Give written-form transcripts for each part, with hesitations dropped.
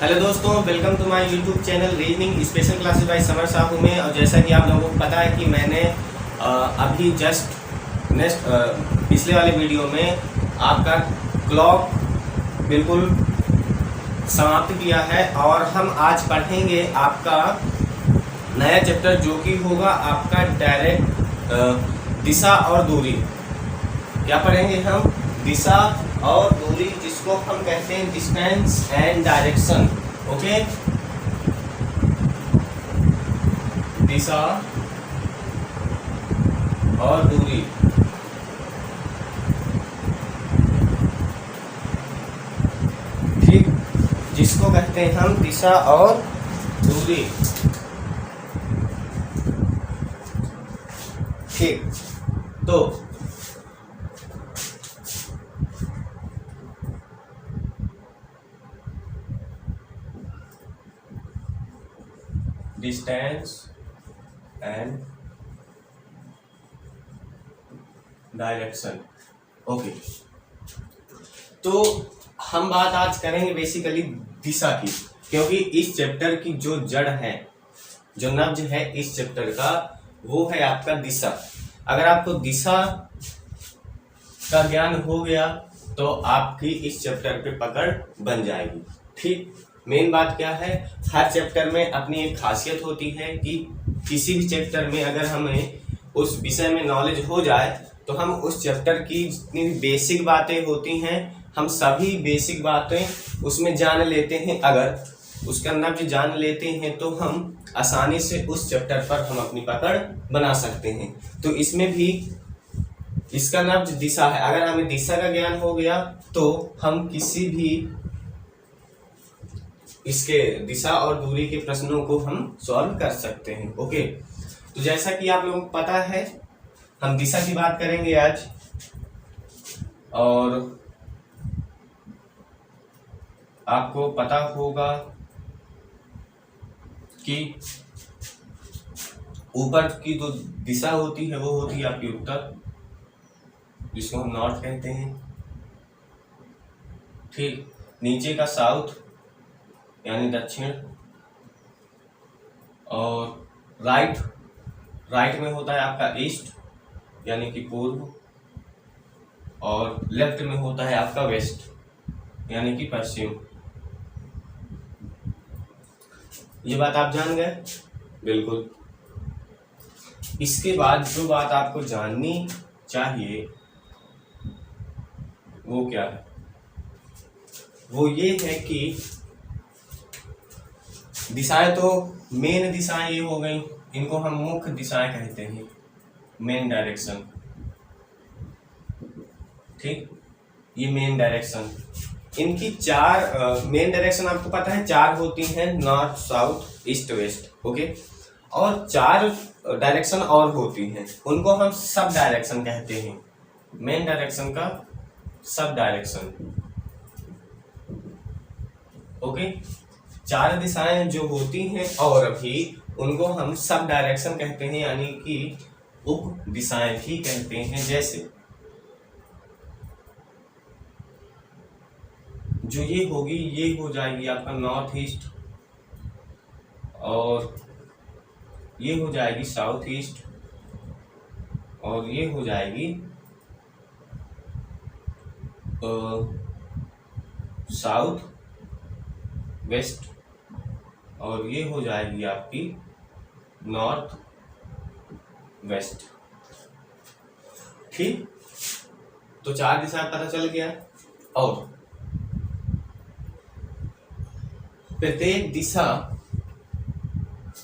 Hello दोस्तों, welcome to my YouTube channel reasoning special classes by Samar Sahu में। और जैसा कि आप लोगों को पता है कि मैंने अभी जस्ट नेक्स्ट पिछले वाले वीडियो में आपका क्लॉक बिल्कुल समाप्त किया है और हम आज पढ़ेंगे आपका नया चैप्टर जो कि होगा आपका डायरेक्ट दिशा और दूरी। क्या पढ़ेंगे हम? दिशा और दूरी, जिसको हम कहते हैं डिस्टेंस एंड डायरेक्शन। ओके, दिशा और दूरी। ठीक, जिसको कहते हैं हम दिशा और दूरी। ठीक, तो डिस्टेंस एंड डायरेक्शन। ओके, तो हम बात आज करेंगे बेसिकली दिशा की, क्योंकि इस चैप्टर की जो जड़ है, जो नब्ज है इस चैप्टर का, वो है आपका दिशा। अगर आपको दिशा का ज्ञान हो गया तो आपकी इस चैप्टर पे पकड़ बन जाएगी। ठीक, मेन बात क्या है, हर चैप्टर में अपनी एक खासियत होती है कि किसी भी चैप्टर में अगर हमें उस विषय में नॉलेज हो जाए तो हम उस चैप्टर की जितनी भी बेसिक बातें होती हैं, हम सभी बेसिक बातें उसमें जान लेते हैं। अगर उसका नब्ज जान लेते हैं तो हम आसानी से उस चैप्टर पर हम अपनी पकड़ बना सकते हैं। तो इसमें भी इसका नब्ज दिशा है। अगर हमें दिशा का ज्ञान हो गया तो हम किसी भी इसके दिशा और दूरी के प्रश्नों को हम सॉल्व कर सकते हैं। ओके, तो जैसा कि आप लोगों को पता है, हम दिशा की बात करेंगे आज। और आपको पता होगा कि ऊपर की जो दिशा होती है वो होती है आपकी उत्तर, जिसको हम नॉर्थ कहते हैं। ठीक, नीचे का साउथ यानी दक्षिण, और राइट में होता है आपका ईस्ट यानी कि पूर्व, और लेफ्ट में होता है आपका वेस्ट यानी कि पश्चिम। ये बात आप जान गए? बिल्कुल। इसके बाद जो बात आपको जाननी चाहिए वो क्या है? वो ये है कि दिशाएं, तो मेन दिशाएं ये हो गई, इनको हम मुख्य दिशाएं कहते हैं, मेन डायरेक्शन। ठीक, ये मेन डायरेक्शन, इनकी चार मेन डायरेक्शन आपको पता है चार होती हैं, north south east west. Okay, और चार डायरेक्शन और होती हैं, उनको हम सब डायरेक्शन कहते हैं। मेन डायरेक्शन का सब डायरेक्शन। ओके, चार दिशाएं जो होती हैं और भी उनको हम सब डायरेक्शन कहते हैं, यानी कि उप दिशाएं भी कहते हैं। जैसे जो ये होगी, ये हो जाएगी आपका नॉर्थ ईस्ट, और ये हो जाएगी साउथ ईस्ट, और ये हो जाएगी साउथ वेस्ट, और ये हो जाएगी आपकी नॉर्थ वेस्ट। ठीक, तो चार दिशा पता चल गया। और प्रत्येक दिशा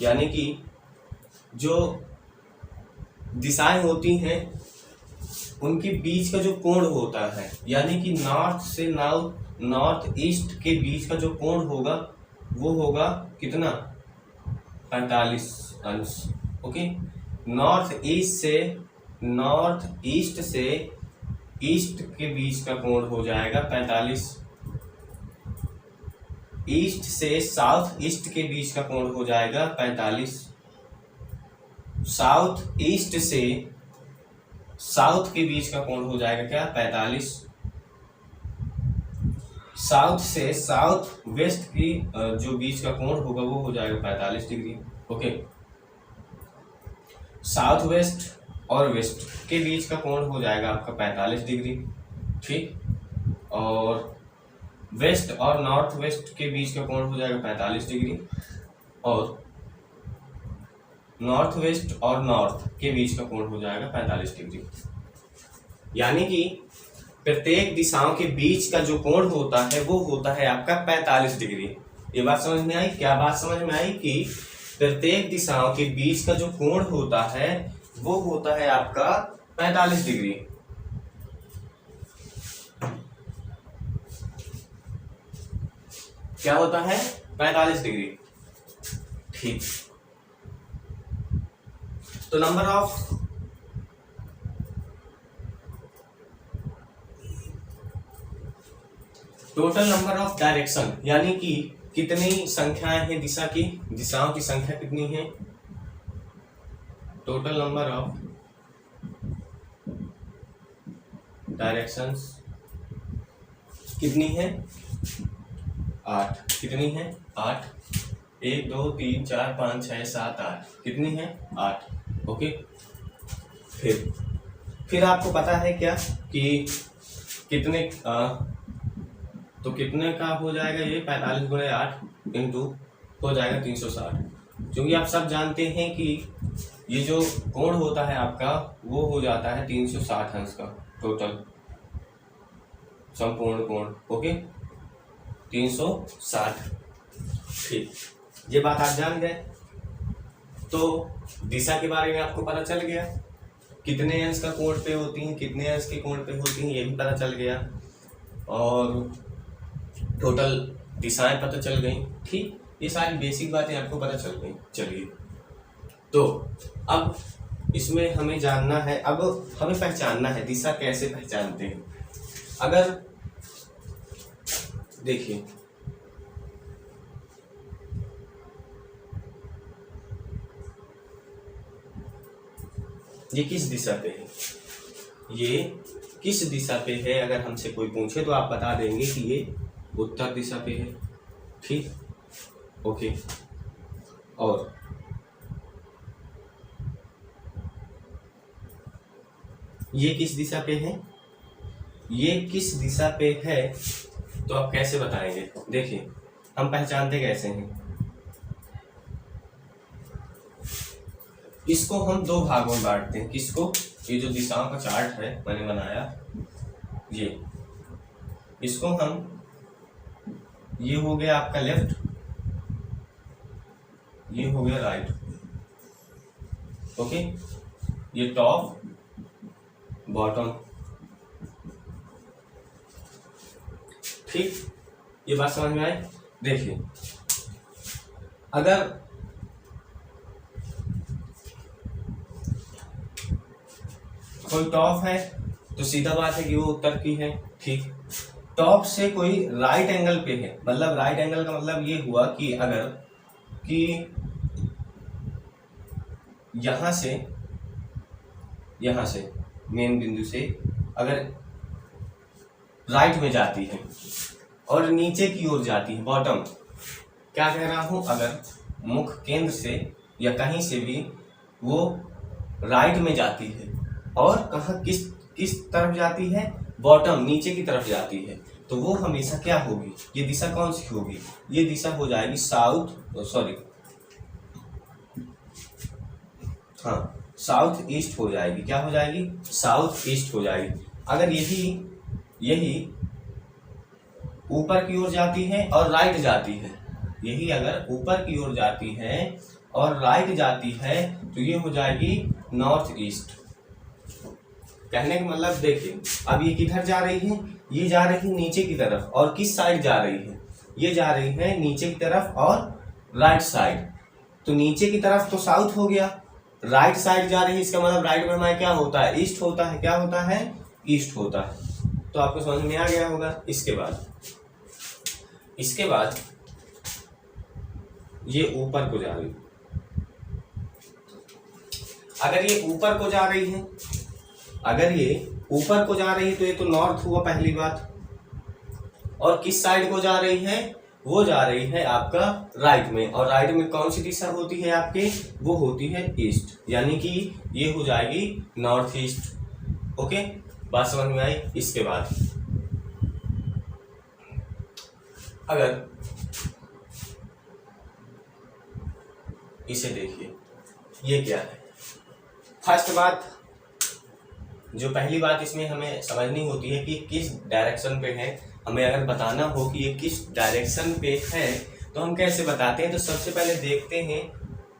यानी कि जो दिशाएं होती हैं उनके बीच का जो कोण होता है, यानी कि नॉर्थ से नॉर्थ ईस्ट के बीच का जो कोण होगा वो होगा कितना? 45 अंश। ओके, नॉर्थ ईस्ट से ईस्ट के बीच का कोण हो जाएगा 45। ईस्ट से साउथ ईस्ट के बीच का कोण हो जाएगा 45। साउथ ईस्ट से साउथ के बीच का कोण हो जाएगा क्या? 45। साउथ से साउथ वेस्ट की जो बीच का कोण होगा वो हो जाएगा 45 डिग्री। ओके, साउथ वेस्ट और वेस्ट के बीच का कोण हो जाएगा आपका 45 डिग्री। ठीक, और वेस्ट और नॉर्थ वेस्ट के बीच का कोण हो जाएगा 45 डिग्री, और नॉर्थ वेस्ट और नॉर्थ के बीच का कोण हो जाएगा 45 डिग्री। यानी कि प्रत्येक दिशाओं के बीच का जो कोण होता है वो होता है आपका 45 डिग्री। ये बात समझ में आई? क्या बात समझ में आई कि प्रत्येक दिशाओं के बीच का जो कोण होता है वो होता है आपका 45 डिग्री। क्या होता है? 45 डिग्री। ठीक, तो टोटल नंबर ऑफ डायरेक्शन, यानी कि कितनी संख्याएं हैं दिशा की, दिशाओं की संख्या कितनी है? टोटल नंबर ऑफ डायरेक्शंस कितनी है? 8। कितनी है? 8। 1 2 3 4 5 6 7 8। कितनी है? 8। ओके, फिर आपको पता है क्या कि कितने तो कितने का हो जाएगा ये? 45 गुणे 8 इंटू हो जाएगा 360। क्योंकि आप सब जानते हैं कि ये जो कोण होता है आपका वो हो जाता है 360 अंश का टोटल संपूर्ण कोण। ओके, 360। ठीक, ये बात आप जान गए। तो दिशा के बारे में आपको पता चल गया, कितने अंश का कोण पे होती हैं, कितने अंश के कोण पे होती हैं ये भी पता चल गया, और टोटल दिशाएं पता चल गई। ठीक, ये सारी बेसिक बातें आपको पता चल गई। चलिए, तो अब इसमें हमें जानना है, अब हमें पहचानना है दिशा कैसे पहचानते हैं। अगर देखिए, ये किस दिशा पे है, ये किस दिशा पे है, अगर हमसे कोई पूछे तो आप बता देंगे कि ये उत्तर दिशा पे है। ठीक, ओके, और ये किस दिशा पे है, ये किस दिशा पे है, तो आप कैसे बताएंगे? देखिए, हम पहचानते कैसे हैं, इसको हम दो भागों में बांटते हैं। किसको? ये जो दिशाओं का चार्ट है मैंने बनाया, ये इसको हम, ये हो गया आपका लेफ्ट, ये हो गया राइट। ओके, ये टॉप बॉटम। ठीक, ये बात समझ में आई? देखिए, अगर कोई टॉप है तो सीधा बात है कि वो उत्तर की है। ठीक, टॉप से कोई राइट एंगल पे है, मतलब राइट एंगल का मतलब ये हुआ कि अगर कि यहां से मेन बिंदु से अगर राइट में जाती है और नीचे की ओर जाती है, बॉटम। क्या कह रहा हूं? अगर मुख्य केंद्र से या कहीं से भी वो राइट में जाती है और कहाँ किस तरफ जाती है? बॉटम, नीचे की तरफ जाती है, तो वो हमेशा क्या होगी? ये दिशा कौन सी होगी? ये दिशा हो जाएगी साउथ ईस्ट हो जाएगी। क्या हो जाएगी? साउथ ईस्ट हो जाएगी। अगर यही ऊपर की ओर जाती है और राइट जाती है, यही अगर ऊपर की ओर जाती है और राइट जाती है तो ये हो जाएगी नॉर्थ ईस्ट। कहने का मतलब देखिए, अब ये किधर जा रही है? ये जा रही है नीचे की तरफ, और किस साइड जा रही है? ये जा रही है नीचे की तरफ और राइट साइड। तो नीचे की तरफ तो साउथ हो गया, राइट साइड जा रही है, इसका मतलब राइट में हमारा क्या होता है? ईस्ट होता है। क्या होता है? ईस्ट होता है। तो आपको समझ में आ गया होगा। इसके बाद ये ऊपर को जा रही है। अगर ये ऊपर को जा रही है तो ये तो नॉर्थ हुआ पहली बात। और किस साइड को जा रही है, वो जा रही है आपका राइट में, और राइट में कौन सी दिशा होती है आपके, वो होती है ईस्ट, यानी कि ये हो जाएगी नॉर्थ ईस्ट। ओके, बात समझ में आई। इसके बाद अगर इसे देखिए, ये क्या है। फर्स्ट बात, जो पहली बात इसमें हमें समझनी होती है कि किस डायरेक्शन पे है। हमें अगर बताना हो कि ये किस डायरेक्शन पे है तो हम कैसे बताते हैं। तो सबसे पहले देखते हैं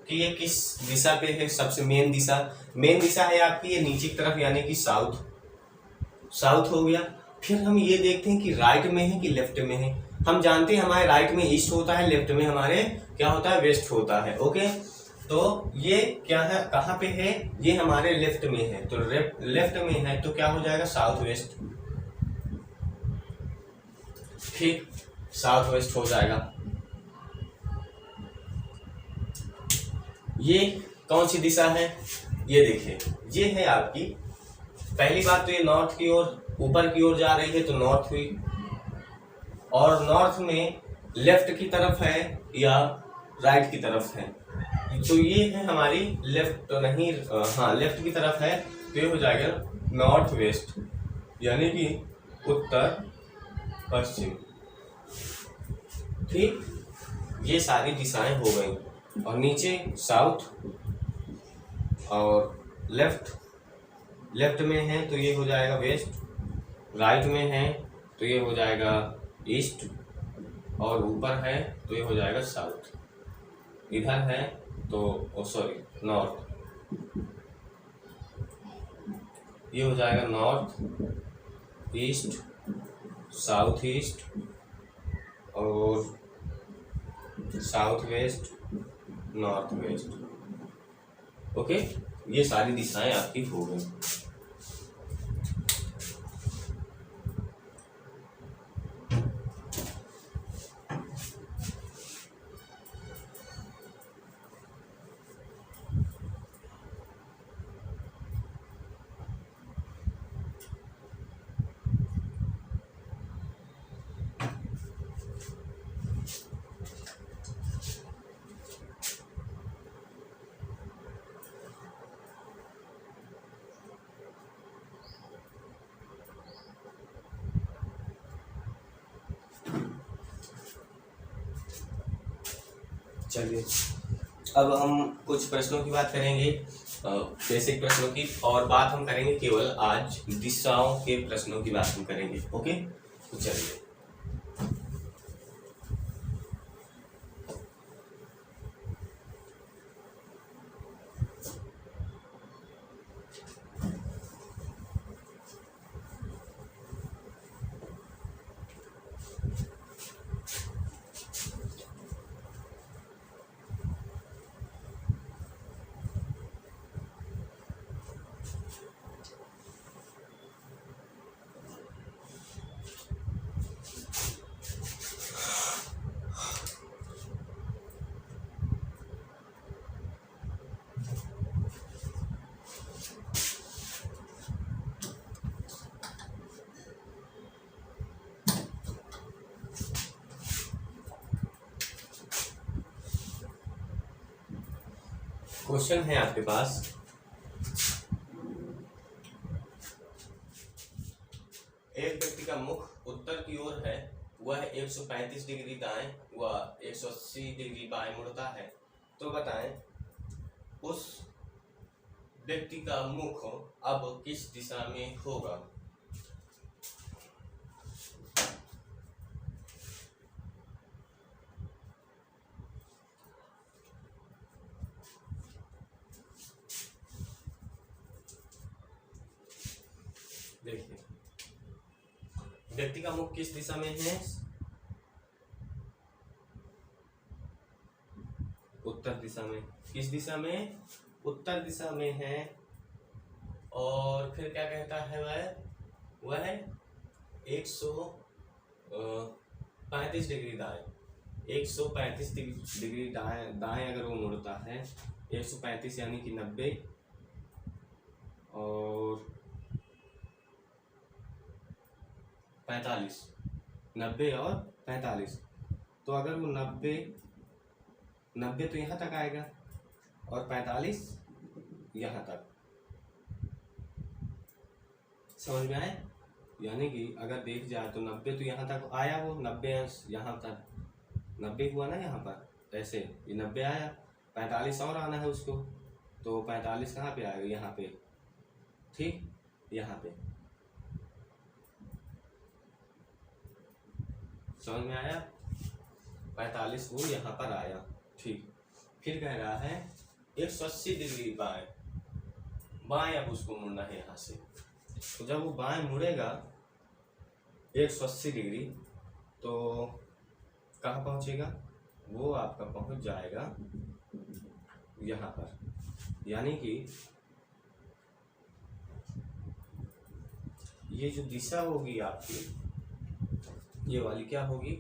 कि ये किस दिशा पे है। सबसे मेन दिशा है आपकी ये नीचे की तरफ, यानी कि साउथ हो गया। फिर हम ये देखते हैं कि राइट में है कि लेफ्ट में है। हम जानते हैं हमारे राइट में ईस्ट होता है, लेफ्ट में हमारे क्या होता है, वेस्ट होता है। ओके, तो ये क्या है, कहाँ पे है, ये हमारे लेफ्ट में है। तो लेफ्ट में है तो क्या हो जाएगा, साउथ वेस्ट। ठीक, साउथ वेस्ट हो जाएगा। ये कौन सी दिशा है, ये देखिए, ये है आपकी पहली बात तो ये नॉर्थ की ओर, ऊपर की ओर जा रही है तो नॉर्थ हुई। और नॉर्थ में लेफ्ट की तरफ है या राइट की तरफ है, तो ये है हमारी लेफ्ट, तो नहीं, हाँ लेफ्ट की तरफ है तो ये हो जाएगा नॉर्थ वेस्ट, यानी कि उत्तर पश्चिम। ठीक, ये सारी दिशाएं हो गई। और नीचे साउथ और लेफ्ट में है तो ये हो जाएगा वेस्ट, राइट में है तो ये हो जाएगा ईस्ट, और ऊपर है तो ये हो जाएगा साउथ। इधर है तो सॉरी नॉर्थ, ये हो जाएगा नॉर्थ ईस्ट, साउथ ईस्ट और south west, north west. Okay, ये सारी दिशाएं आपकी हो गई। चलिए, अब हम कुछ प्रश्नों की बात करेंगे, बेसिक प्रश्नों की, और बात हम करेंगे केवल आज दिशाओं के प्रश्नों की बात हम करेंगे। ओके, तो चलिए, क्वेश्चन है आपके पास, एक व्यक्ति का मुख उत्तर की ओर है, वह 135 डिग्री दाएं व 180 डिग्री बाएं मुड़ता है, तो बताएं उस व्यक्ति का मुख अब किस दिशा में होगा। देखिए, व्यक्ति का मुख किस दिशा में है, उत्तर दिशा में। किस दिशा में, उत्तर दिशा में है। और फिर क्या कहता है वह 135 डिग्री दाएं, 135 डिग्री दाएं अगर वो मुड़ता है, 135 यानी कि 90 और 45, 90 और 45। तो अगर वो 90 तो यहाँ तक आएगा और 45 यहाँ तक, समझ में आए? यानी कि अगर देख जाए तो 90 तो यहाँ तक आया, वो 90 अंश यहाँ तक 90 हुआ ना, यहाँ पर ऐसे ये 90 आया, 45 और आना है उसको, तो 45 कहाँ पे आएगा? यहाँ पे, ठीक, यहाँ पे। समझ में आया? 45 वो यहाँ पर आया, ठीक। फिर कह रहा है 180 डिग्री बाएं अब उसको मुड़ना है यहाँ से। तो जब वो बाएं मुड़ेगा 180 डिग्री, तो कहाँ पहुँचेगा? वो आपका पहुँच जाएगा यहाँ पर, यानी कि ये जो दिशा होगी आपकी, ये वाली क्या होगी?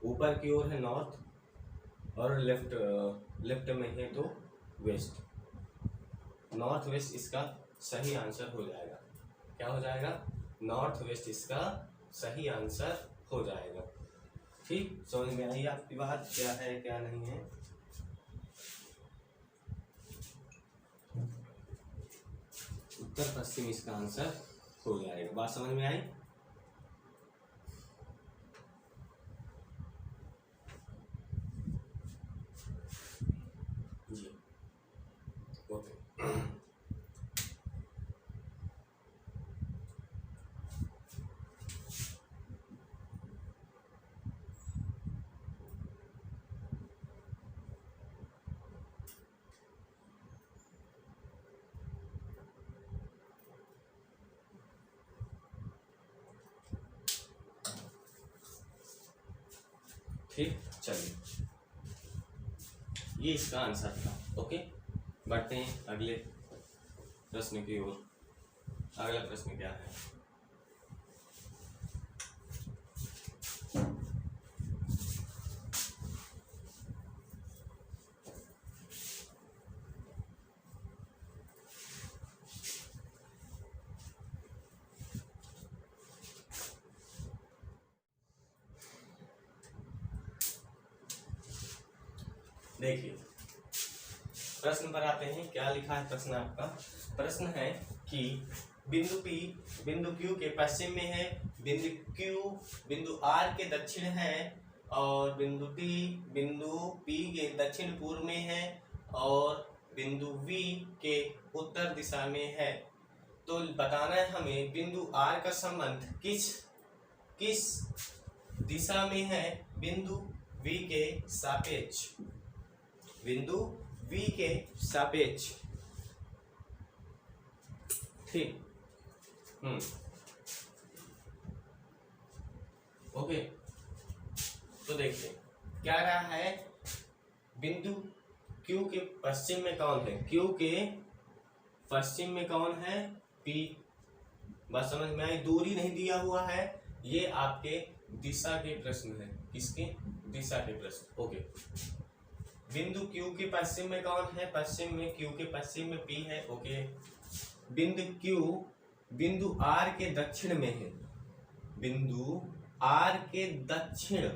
ऊपर की ओर है नॉर्थ और लेफ्ट में है तो वेस्ट। नॉर्थ वेस्ट इसका सही आंसर हो जाएगा। क्या हो जाएगा? नॉर्थ वेस्ट इसका सही आंसर हो जाएगा। ठीक, समझ में आई आपकी बात? क्या है क्या नहीं है? उत्तर पश्चिम इसका आंसर हो जाएगा। बात समझ में आई? जी, ओके। ठीक, चलिए, ये इसका आंसर था। ओके, बढ़ते हैं अगले प्रश्न की ओर। अगला प्रश्न क्या है? देखिए, प्रश्न पर आते हैं। क्या लिखा है प्रश्न आपका? प्रश्न है कि बिंदु P बिंदु Q के पश्चिम में है, बिंदु Q बिंदु R के दक्षिण है, और बिंदु T बिंदु P के दक्षिण पूर्व में है, और बिंदु V के उत्तर दिशा में है। तो बताना है हमें बिंदु R का संबंध किस दिशा में है? बिंदु V के सापेक्ष, बिंदु V के सापेक्ष। ठीक, ओके। तो देखिए क्या रहा है, बिंदु Q के पश्चिम में कौन है? Q के पश्चिम में कौन है? P। बस समझ में आई? दूरी नहीं दिया हुआ है, ये आपके दिशा के प्रश्न है। किसके? दिशा के प्रश्न। ओके, बिंदु Q के पश्चिम में कौन है? पश्चिम में Q के पश्चिम में P है। ओके, बिंदु Q बिंदु R के दक्षिण में है, बिंदु R के दक्षिण,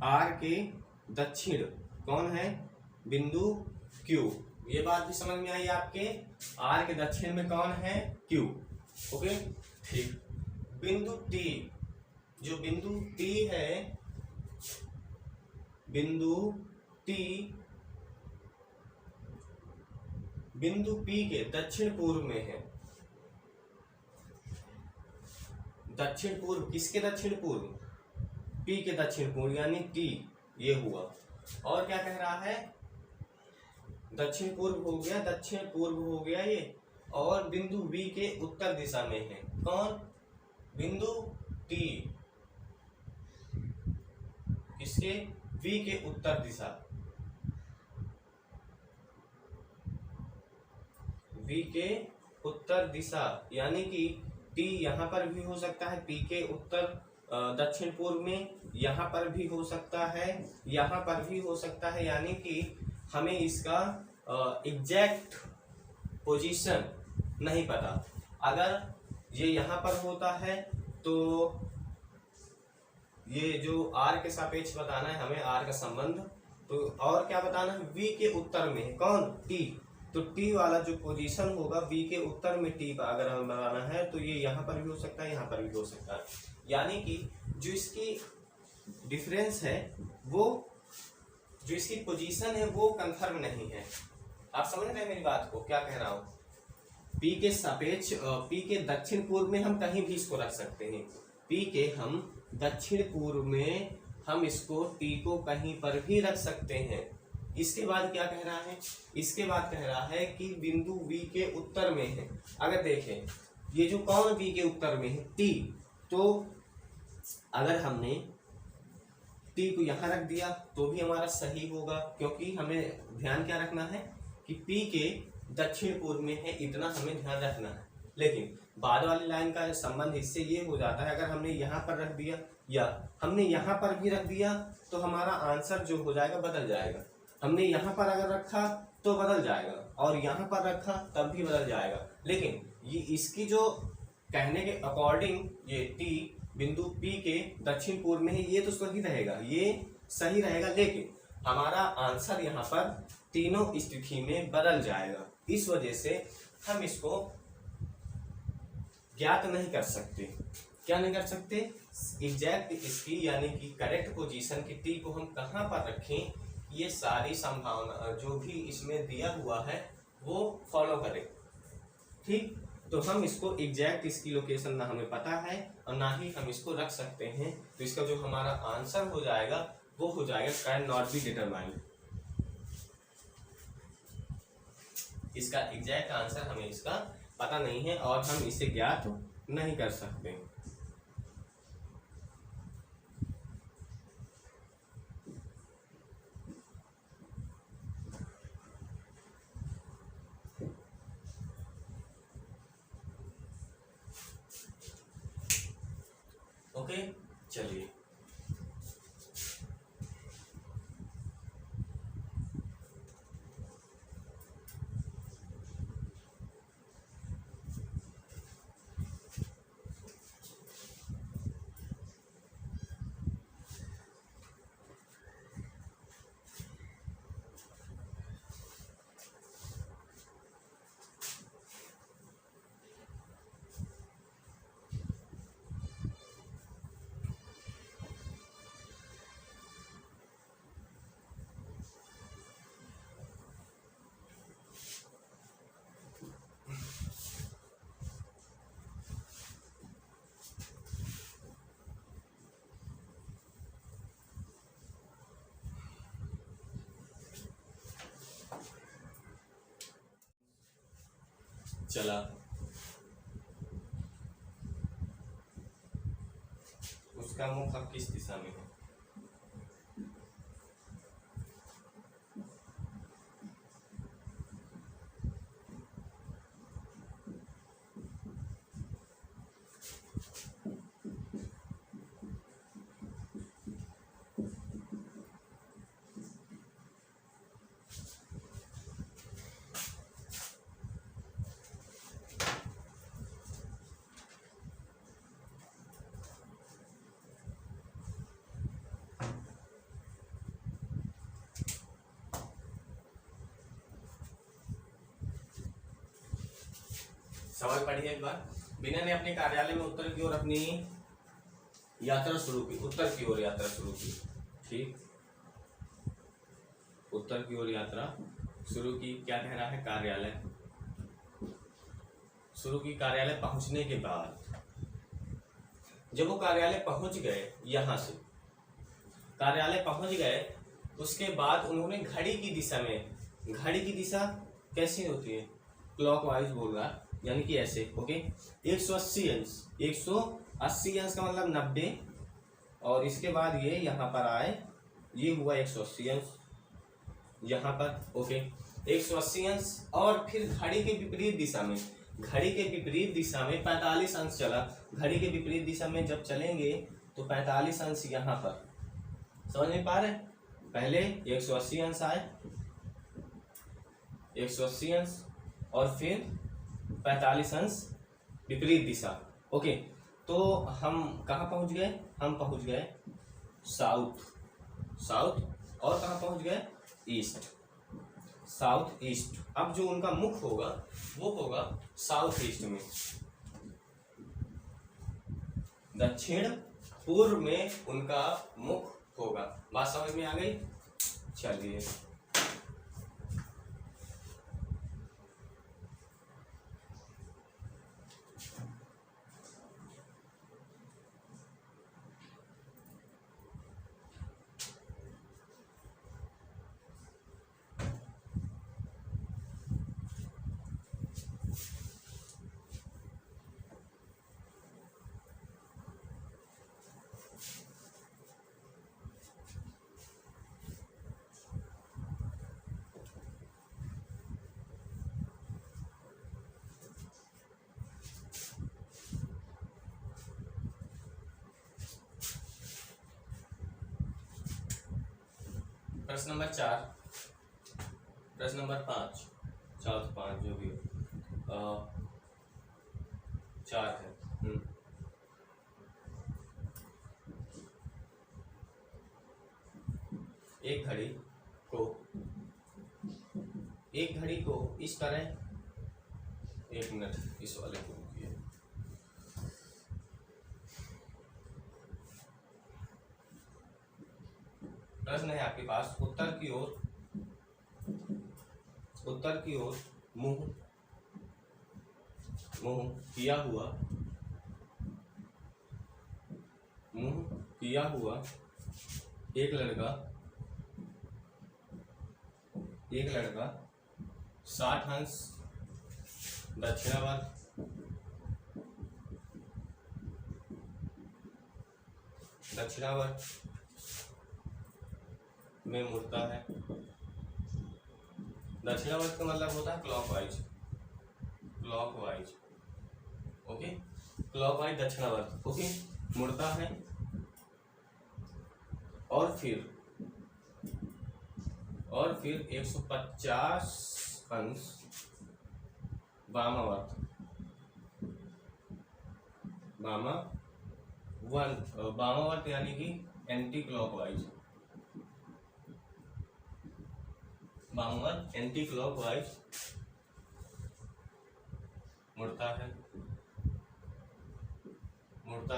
R के दक्षिण कौन है? बिंदु Q। ये बात भी समझ में आई आपके? R के दक्षिण में कौन है? Q। ओके, ठीक। बिंदु T, जो बिंदु T है, बिंदु T बिंदु P के दक्षिण पूर्व में है। दक्षिण पूर्व, किसके दक्षिण पूर्व? P के दक्षिण पूर्व, यानी T। ये हुआ। और क्या कह रहा है? दक्षिण पूर्व हो गया, दक्षिण पूर्व हो गया ये, और बिंदु V के उत्तर दिशा में है। कौन? बिंदु T किसके? V के उत्तर दिशा, V के उत्तर दिशा, यानी कि T यहाँ पर भी हो सकता है, P के उत्तर दक्षिण पूर्व में, यहाँ पर भी हो सकता है, यहाँ पर भी हो सकता है, यानी कि हमें इसका एग्जैक्ट पोजीशन नहीं पता। अगर ये यहाँ पर होता है तो ये जो आर के सापेक्ष बताना है हमें, आर का संबंध। तो और क्या बताना है, वी के उत्तर में है कौन, टी। तो टी वाला जो पोजीशन होगा वी के उत्तर में टी का अगर हमें बनाना है तो ये यहाँ पर भी हो सकता है, यहाँ पर भी हो सकता है। यानी कि जो इसकी डिफरेंस है वो, जो इसकी पोजीशन है वो कंफर्म नहीं है। आप समझ रहे हैं मेरी बात को, क्या कह रहा हूँ। पी के सापेक्ष, पी के दक्षिण पूर्व में हम कहीं भी इसको रख सकते हैं। पी के हम दक्षिण पूर्व में हम इसको टी को कहीं पर भी रख सकते हैं। इसके बाद क्या कह रहा है, इसके बाद कह रहा है कि बिंदु वी के उत्तर में है। अगर देखें ये जो कौन वी के उत्तर में है, टी, तो अगर हमने टी को यहां रख दिया तो भी हमारा सही होगा, क्योंकि हमें ध्यान क्या रखना है कि पी के दक्षिण पूर्व में है, इतना हमें ध्यान रखना है। लेकिन बाद वाली लाइन का संबंध इससे ये हो जाता है, अगर हमने यहाँ पर रख दिया या हमने यहाँ पर भी रख दिया तो हमारा आंसर जो हो जाएगा बदल जाएगा। हमने यहाँ पर अगर रखा तो बदल जाएगा, और यहाँ पर रखा तब भी बदल जाएगा। लेकिन ये इसकी जो कहने के अकॉर्डिंग ये टी बिंदु पी के दक्षिण पूर्व में है, ये तो सही रहेगा, ये सही रहेगा। लेकिन हमारा आंसर यहाँ पर तीनों स्थिति में बदल जाएगा। इस वजह से हम इसको ज्ञात नहीं कर सकते। क्या नहीं कर सकते, एग्जैक्ट इसकी यानी कि करेक्ट पोजीशन की टी को हम कहाँ पर रखें, ये सारी संभावना जो भी इसमें दिया हुआ है वो फॉलो करें। ठीक, तो हम इसको एग्जैक्ट इसकी लोकेशन ना हमें पता है और ना ही हम इसको रख सकते हैं। तो इसका जो हमारा आंसर हो जाएगा वो हो जाएगा कैन नॉट बी डिटरमाइंड। इसका एग्जैक्ट आंसर हमें इसका पता नहीं है और हम इसे ज्ञात नहीं कर सकते। ओके, चलिए चला, उसका मुख अब किस दिशा में है। समझ पढ़िए एक बार। विनय ने अपने कार्यालय में उत्तर की ओर अपनी यात्रा शुरू की, उत्तर की ओर यात्रा शुरू की। ठीक, उत्तर की ओर यात्रा शुरू की। क्या कह रहा है, कार्यालय शुरू की। कार्यालय पहुंचने के बाद जब वो कार्यालय पहुंच गए, यहां से कार्यालय पहुंच गए, उसके बाद उन्होंने घड़ी की दिशा में, घड़ी की दिशा कैसी होती है, क्लॉकवाइज बोल रहा, यानी कि ऐसे। ओके, 180 अंश, 180 अंश का मतलब 90, और इसके बाद ये यहाँ पर आए, ये हुआ 180 अंश यहाँ पर। ओके, 180 अंश, और फिर घड़ी के विपरीत दिशा में, घड़ी के विपरीत दिशा में 45 अंश चला। घड़ी के विपरीत दिशा में जब चलेंगे तो 45 अंश यहाँ पर, समझ नहीं पा रहे। पहले 180 अंश आए, 180 अंश, और फिर 45 अंश विपरीत दिशा। ओके, तो हम कहाँ पहुंच गए, हम पहुंच गए साउथ, साउथ, और कहाँ पहुंच गए, ईस्ट, साउथ ईस्ट। अब जो उनका मुख होगा वो होगा साउथ ईस्ट में, दक्षिण पूर्व में उनका मुख होगा। बात समझ में आ गई? चलिए, प्रश्न नंबर 4, प्रश्न नंबर 5, 4 तो 5 जो भी हो, 4 है। एक घड़ी को इस तरह, एक मिनट इस वाले को रुकिए। प्रश्न है आपके पास, उत्तर की ओर मुंह किया हुआ एक लड़का 60 अंश दक्षिणावर्त में मुड़ता है। दक्षिणावर्त का मतलब होता है क्लॉकवाइज, ओके, क्लॉकवाइज दक्षिणावर्त, ओके, मुड़ता है। और फिर 150 अंश वामावर्त यानी कि एंटी क्लॉकवाइज, वामावर्त एंटी क्लॉकवाइज मुड़ता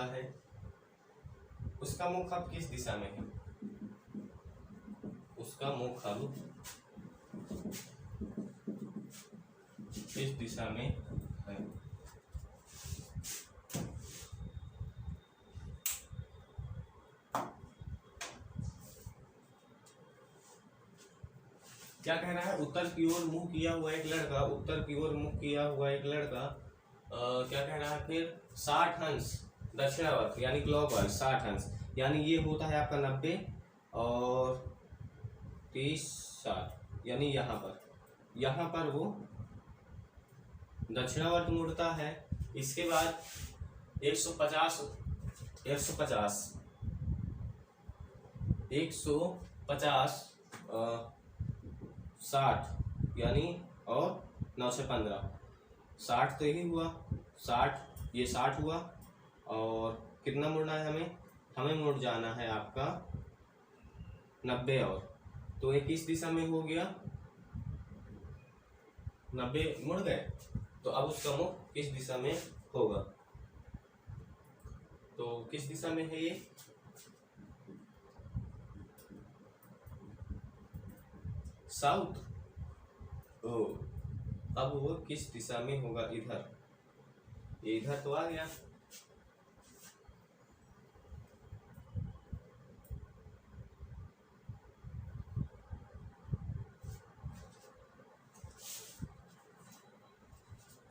है। उसका मुख अब किस दिशा में है? उसका मुख अब किस दिशा में है? क्या कह रहा है? उत्तर की ओर मुंह किया हुआ एक लड़का, क्या कह रहा है फिर? 60 अंश दक्षिणावर्त यानी क्लॉकवाइज 60 अंश, यानी ये होता है आपका 90 और 30 60, यानी यहाँ पर वो दक्षिणावर्त मुड़ता है। इसके बाद 150 60 यानी और 9 से 15 60 तो यही हुआ, 60 ये 60 हुआ, और कितना मुड़ना है हमें मुड़ जाना है आपका 90 और, तो ये किस दिशा में हो गया? 90 मुड़ गए, तो अब उसका मुख किस दिशा में होगा? तो किस दिशा में है ये? साउथ। ओ, अब वो किस दिशा में होगा? इधर तो आ गया।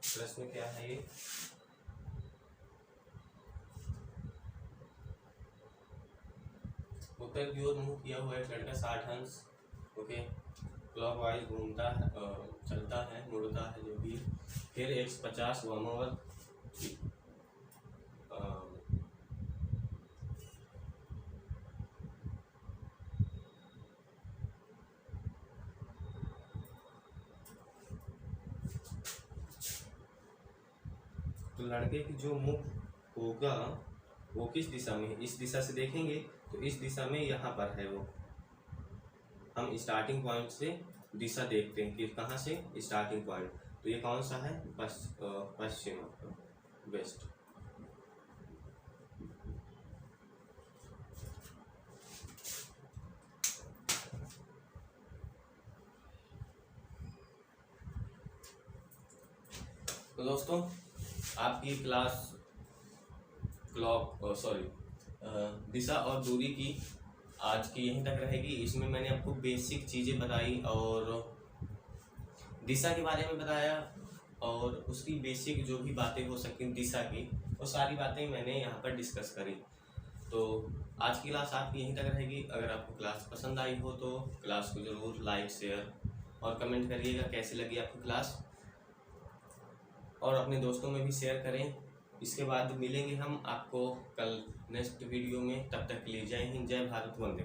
प्रश्न क्या है ये? उत्तर की ओर मुंह किया हुआ एक लड़का 60 अंश, ओके, क्लॉकवाइज घूमता है, चलता है, मुड़ता है जो भी, फिर 150 वामावर्त तो लड़के की जो मुख होगा वो किस दिशा में है? इस दिशा से देखेंगे तो इस दिशा में यहाँ पर है वो, हम स्टार्टिंग पॉइंट से दिशा देखते हैं कि कहाँ से स्टार्टिंग पॉइंट, तो ये कौन सा है, पश्चिम, वेस्ट। तो दोस्तों आपकी क्लास दिशा और दूरी की आज की यहीं तक रहेगी। इसमें मैंने आपको बेसिक चीज़ें बताई और दिशा के बारे में बताया और उसकी बेसिक जो भी बातें हो सकती हैं दिशा की, वो सारी बातें मैंने यहाँ पर डिस्कस करी। तो आज की क्लास आपकी यहीं तक रहेगी। अगर आपको क्लास पसंद आई हो तो क्लास को ज़रूर लाइक, शेयर और कमेंट करिएगा कैसी लगी आपकी क्लास, और अपने दोस्तों में भी शेयर करें। इसके बाद मिलेंगे हम आपको कल नेक्स्ट वीडियो में, तब तक के लिए जय हिंद, जय भारत, वंदे।